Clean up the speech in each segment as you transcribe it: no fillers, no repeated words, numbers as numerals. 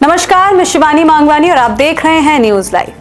नमस्कार, मैं शिवानी मांगवानी और आप देख रहे हैं न्यूज लाइव।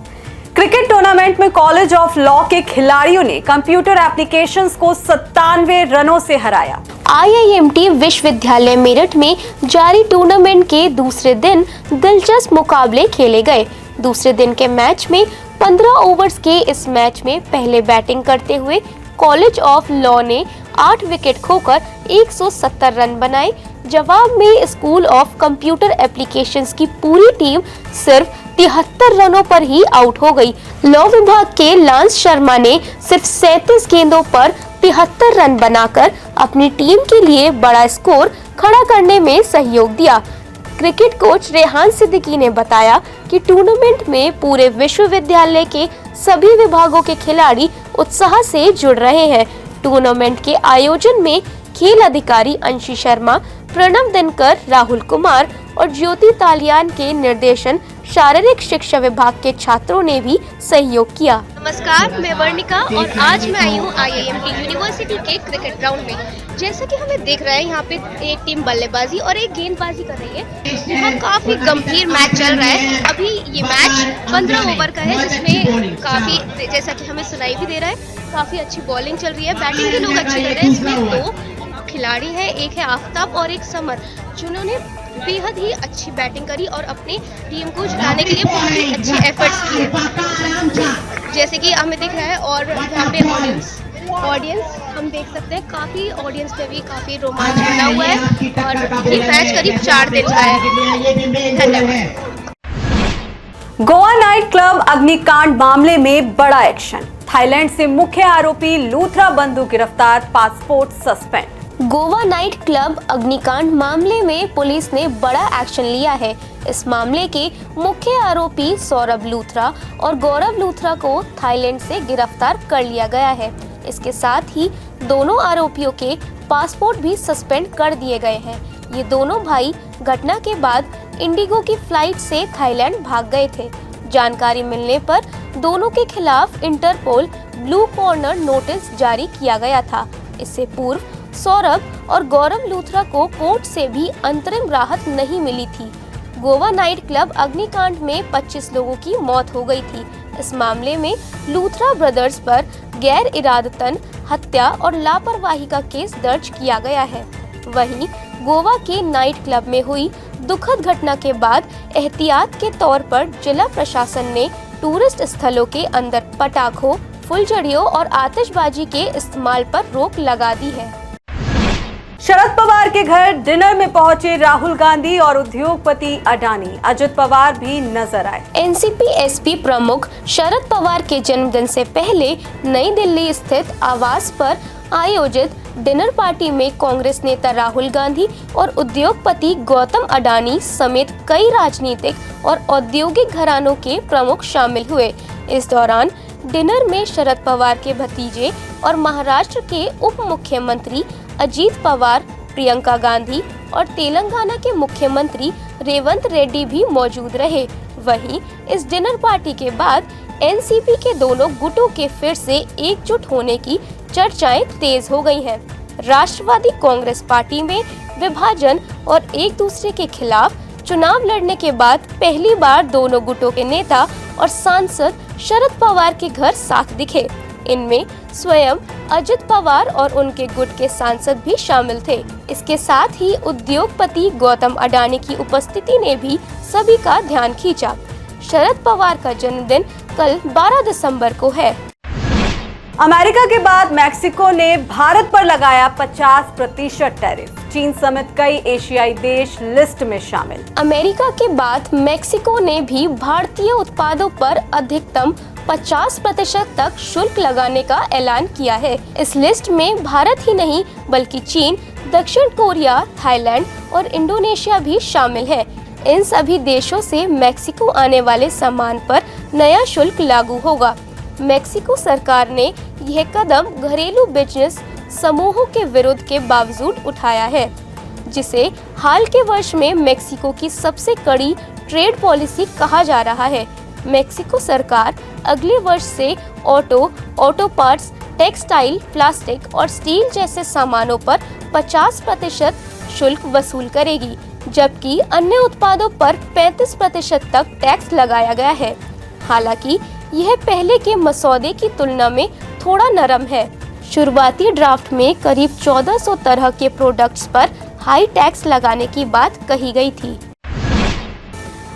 क्रिकेट टूर्नामेंट में कॉलेज ऑफ लॉ के खिलाड़ियों ने कंप्यूटर एप्लीकेशंस को 97 रनों से हराया। IIMT विश्वविद्यालय मेरठ में जारी टूर्नामेंट के दूसरे दिन दिलचस्प मुकाबले खेले गए। दूसरे दिन के मैच में 15 ओवर्स के इस मैच में पहले बैटिंग करते हुए कॉलेज ऑफ लॉ ने 8 विकेट खोकर 170 रन बनाए। जवाब में स्कूल ऑफ कंप्यूटर एप्लीकेशंस की पूरी टीम सिर्फ 73 रनों पर ही आउट हो गई। लॉ विभाग के लांस शर्मा ने सिर्फ 37 गेंदों पर 73 रन बनाकर अपनी टीम के लिए बड़ा स्कोर खड़ा करने में सहयोग दिया। क्रिकेट कोच रेहान सिद्दीकी ने बताया कि टूर्नामेंट में पूरे विश्वविद्यालय के सभी विभागों के खिलाड़ी उत्साह से जुड़ रहे हैं। टूर्नामेंट के आयोजन में खेल अधिकारी अंशी शर्मा, प्रणव दिनकर, राहुल कुमार और ज्योति तालियान के निर्देशन शारीरिक शिक्षा विभाग के छात्रों ने भी सहयोग किया। नमस्कार, मैं वर्णिका और आज मैं आई हूँ IIMT यूनिवर्सिटी के क्रिकेट ग्राउंड में। जैसा कि हमें देख रहे हैं, यहाँ पे एक टीम बल्लेबाजी और एक गेंदबाजी कर रही है। यहाँ काफी गंभीर मैच चल रहा है। अभी ये मैच 15 ओवर का है, जिसमें काफी, जैसा कि हमें सुनाई भी दे रहा है, काफी अच्छी बॉलिंग चल रही है। बैटिंग के लोग अच्छे कर रहे हैं। इसमें 2 खिलाड़ी हैं, एक है आफ्ताब और एक समर, जिन्होंने बेहद ही अच्छी बैटिंग करी और अपनी टीम को जिताने के लिए बहुत ही अच्छे एफर्ट्स किए, जैसे कि हमें दिख रहा है। और यहाँ पे ऑडियंस हम देख सकते हैं, काफी ऑडियंस पे भी काफी रोमांच बना हुआ है और ये मैच करीब 4 दिन का है। धन्यवाद। गोवा नाइट क्लब अग्निकांड मामले में बड़ा एक्शन। थाईलैंड से मुख्य आरोपी लूथरा बंधु गिरफ्तार, passport suspend. Goa night club अग्निकांड मामले में पुलिस ने बड़ा एक्शन लिया है। इस मामले के मुख्य आरोपी सौरभ लूथरा और गौरव लूथरा को थाईलैंड से गिरफ्तार कर लिया गया है। इसके साथ ही दोनों आरोपियों के पासपोर्ट भी सस्पेंड कर दिए गए हैं। ये दोनों भाई घटना के बाद इंडिगो की फ्लाइट से थाईलैंड भाग गए थे। जानकारी मिलने पर दोनों के खिलाफ इंटरपोल ब्लू कॉर्नर नोटिस जारी किया गया था। इससे पूर्व सौरभ और गौरव लूथरा को कोर्ट से भी अंतरिम राहत नहीं मिली थी। गोवा नाइट क्लब अग्निकांड में 25 लोगों की मौत हो गई थी। इस मामले में लूथरा ब्रदर्स पर गैर इरादतन हत्या और लापरवाही का केस दर्ज किया गया है। वहीं गोवा के नाइट क्लब में हुई दुखद घटना के बाद एहतियात के तौर पर जिला प्रशासन ने टूरिस्ट स्थलों के अंदर पटाखों, फुलझड़ियों और आतिशबाजी के इस्तेमाल पर रोक लगा दी है। शरद पवार के घर डिनर में पहुंचे राहुल गांधी और उद्योगपति अडानी। अजित पवार भी नजर आए। एनसीपी एसपी प्रमुख शरद पवार के जन्मदिन से पहले नई दिल्ली स्थित आवास पर आयोजित डिनर पार्टी में कांग्रेस नेता राहुल गांधी और उद्योगपति गौतम अडानी समेत कई राजनीतिक और औद्योगिक घरानों के प्रमुख शामिल हुए। इस दौरान डिनर में शरद पवार के भतीजे और महाराष्ट्र के उप मुख्यमंत्री अजीत पवार, प्रियंका गांधी और तेलंगाना के मुख्यमंत्री रेवंत रेड्डी भी मौजूद रहे। वहीं इस डिनर पार्टी के बाद एनसीपी के दोनों गुटों के फिर से एकजुट होने की चर्चाएं तेज हो गई हैं। राष्ट्रवादी कांग्रेस पार्टी में विभाजन और एक दूसरे के खिलाफ चुनाव लड़ने के बाद पहली बार दोनों गुटों के नेता और सांसद शरद पवार के घर साथ दिखे। इनमें स्वयं अजित पवार और उनके गुट के सांसद भी शामिल थे। इसके साथ ही उद्योगपति गौतम अडानी की उपस्थिति ने भी सभी का ध्यान खींचा। शरद पवार का जन्मदिन कल 12 दिसंबर को है। अमेरिका के बाद मैक्सिको ने भारत पर लगाया 50% टैरिफ। चीन समेत कई एशियाई देश लिस्ट में शामिल। अमेरिका के बाद मैक्सिको ने भी भारतीय उत्पादों पर अधिकतम 50% तक शुल्क लगाने का ऐलान किया है। इस लिस्ट में भारत ही नहीं बल्कि चीन, दक्षिण कोरिया, थाईलैंड और इंडोनेशिया भी शामिल है। इन सभी देशों से मैक्सिको आने वाले सामान पर नया शुल्क लागू होगा। मैक्सिको सरकार ने यह कदम घरेलू बिजनेस समूहों के विरोध के बावजूद उठाया है, जिसे हाल के वर्ष में मैक्सिको की सबसे कड़ी ट्रेड पॉलिसी कहा जा रहा है। मैक्सिको सरकार अगले वर्ष से ऑटो पार्ट्स, टेक्सटाइल, प्लास्टिक और स्टील जैसे सामानों पर 50% शुल्क वसूल करेगी। जबकि अन्य उत्पादों पर 35% तक टैक्स लगाया गया है। हालांकि यह पहले के मसौदे की तुलना में थोड़ा नरम है। शुरुआती ड्राफ्ट में करीब 1400 तरह के प्रोडक्ट्स पर हाई टैक्स लगाने की बात कही गई थी।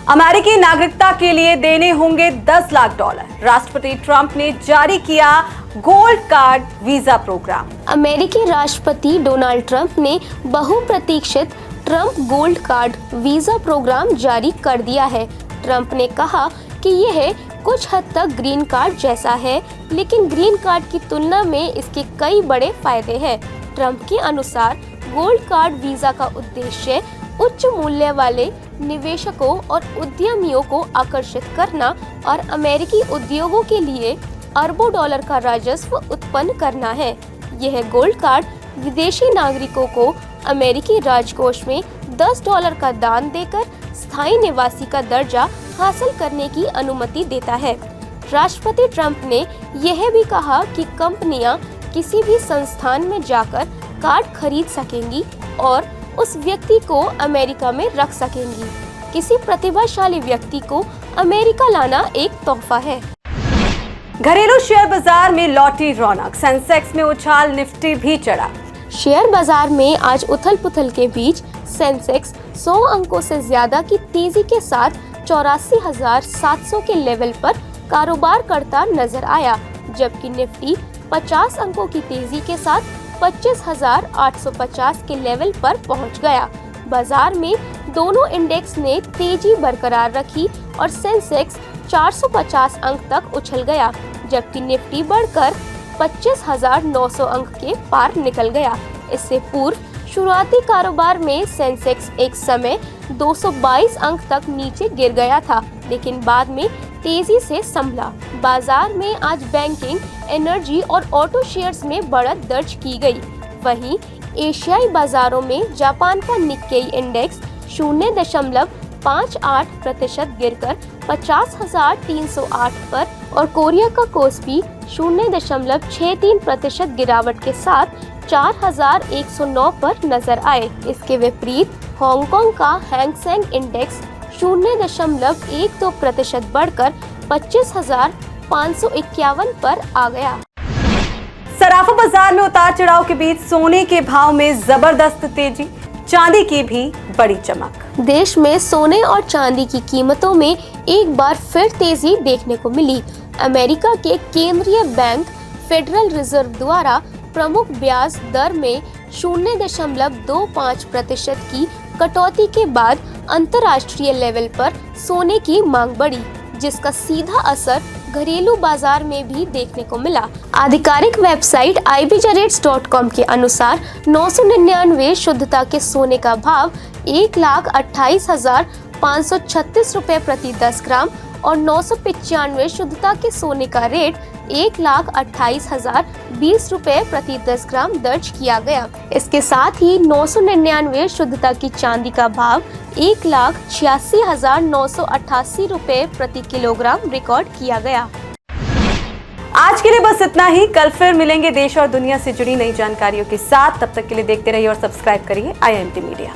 अमेरिकी नागरिकता के लिए देने होंगे $10 लाख। राष्ट्रपति ट्रंप ने जारी किया गोल्ड कार्ड वीजा प्रोग्राम। अमेरिकी राष्ट्रपति डोनाल्ड ट्रंप ने बहुप्रतीक्षित Trump gold card visa program जारी कर दिया है। ट्रंप ने कहा कि यह कुछ हद तक ग्रीन कार्ड जैसा है, लेकिन ग्रीन कार्ड की तुलना में इसके कई बड़े फायदे हैं। ट्रंप के अनुसार गोल्ड कार्ड वीजा का उद्देश्य उच्च मूल्य वाले निवेशकों और उद्यमियों को आकर्षित करना और अमेरिकी उद्योगों के लिए अरबों डॉलर का राजस्व उत्पन्न करना है। यह गोल्ड कार्ड विदेशी नागरिकों को अमेरिकी राजकोष में $10 का दान देकर स्थायी निवासी का दर्जा हासिल करने की अनुमति देता है। राष्ट्रपति ट्रंप ने यह भी कहा कि कंपनियां किसी भी संस्थान में जाकर कार्ड खरीद सकेंगी और उस व्यक्ति को अमेरिका में रख सकेंगी। किसी प्रतिभाशाली व्यक्ति को अमेरिका लाना एक तोहफा है। घरेलू शेयर बाजार में लौटी रौनक, सेंसेक्स में उछाल, निफ्टी भी चढ़ा। शेयर बाजार में आज उथल पुथल के बीच सेंसेक्स 100 अंकों से ज्यादा की तेजी के साथ 84,700 के लेवल पर कारोबार करता नजर आया, जबकि निफ्टी 50 अंकों की तेजी के साथ 25,850 के लेवल पर पहुंच गया। बाजार में दोनों इंडेक्स ने तेजी बरकरार रखी और सेंसेक्स 450 अंक तक उछल गया, जबकि निफ्टी बढ़कर 25,900 अंक के पार निकल गया। इससे पूर्व शुरुआती कारोबार में सेंसेक्स एक समय 222 अंक तक नीचे गिर गया था, लेकिन बाद में तेजी से संभला। बाजार में आज बैंकिंग, एनर्जी और ऑटो शेयर्स में बढ़त दर्ज की गई। वहीं एशियाई बाजारों में जापान का निक्केई इंडेक्स 0.58% गिरकर 50,308 पर और कोरिया का कोस्पी 0.63% गिरावट के साथ 4,109 पर नजर आए। इसके विपरीत हांगकांग का हैंग सेंग इंडेक्स 0.12% बढ़कर 25,551 पर आ गया। सराफा बाजार में उतार चढ़ाव के बीच सोने के भाव में जबरदस्त तेजी, चांदी की भी बड़ी चमक। देश में सोने और चांदी की कीमतों में एक बार फिर तेजी देखने को मिली। अमेरिका के केंद्रीय बैंक फेडरल रिजर्व द्वारा प्रमुख ब्याज दर में 0.25% की कटौती के बाद अंतर्राष्ट्रीय लेवल पर सोने की मांग बढ़ी, जिसका सीधा असर घरेलू बाजार में भी देखने को मिला। आधिकारिक वेबसाइट ibjrates.com के अनुसार 999 शुद्धता के सोने का भाव 1,28,536 रुपए प्रति 10 ग्राम और 995 शुद्धता के सोने का रेट 1,28,020 रुपए प्रति 10 ग्राम दर्ज किया गया। इसके साथ ही 999 शुद्धता की चांदी का भाव 1,86,988 रुपए प्रति किलोग्राम रिकॉर्ड किया गया। आज के लिए बस इतना ही। कल फिर मिलेंगे देश और दुनिया से जुड़ी नई जानकारियों के साथ। तब तक के लिए देखते रहिए और सब्सक्राइब करिए IIMT मीडिया।